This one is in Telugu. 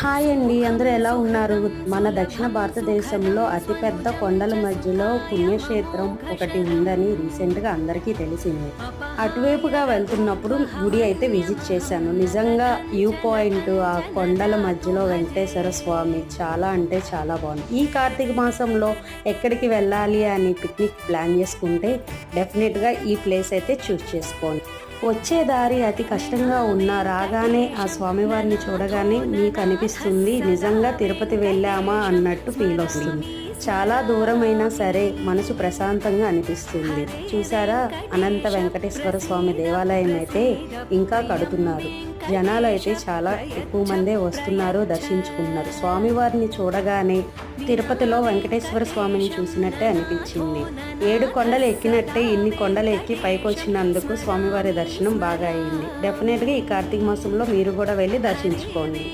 హాయ్ అండి, అందరూ ఎలా ఉన్నారు? మన దక్షిణ భారతదేశంలో అతిపెద్ద కొండల మధ్యలో పుణ్యక్షేత్రం ఒకటి ఉందని రీసెంట్గా అందరికీ తెలిసింది. అటువైపుగా వెళ్తున్నప్పుడు గుడి అయితే విజిట్ చేశాను. నిజంగా వ్యూ పాయింట్, ఆ కొండల మధ్యలో వెంకటేశ్వర స్వామి చాలా అంటే చాలా బాగుంది. ఈ కార్తీక మాసంలో ఎక్కడికి వెళ్ళాలి అని పిక్నిక్ ప్లాన్ చేసుకుంటే డెఫినెట్గా ఈ ప్లేస్ అయితే చూస్ చేసుకోండి. వచ్చే దారి అతి కష్టంగా ఉన్నా రాగానే ఆ స్వామివారిని చూడగానే మీకు అనిపిస్తుంది నిజంగా తిరుపతి వెళ్ళామా అన్నట్టు ఫీల్ వస్తుంది. చాలా దూరమైనా సరే మనసు ప్రశాంతంగా అనిపిస్తుంది. చూసారా, అనంత వెంకటేశ్వర స్వామి దేవాలయం అయితే ఇంకా కడుతున్నారు. జనాలు అయితే చాలా ఎక్కువ మందే వస్తున్నారు, దర్శించుకున్నారు. స్వామివారిని చూడగానే తిరుపతిలో వెంకటేశ్వర స్వామిని చూసినట్టే అనిపించింది. 7 కొండలు ఎక్కినట్టే ఇన్ని కొండలు ఎక్కి పైకి వచ్చినందుకు స్వామివారి దర్శనం బాగా అయింది. డెఫినెట్గా ఈ కార్తీక మాసంలో మీరు కూడా వెళ్ళి దర్శించుకోండి.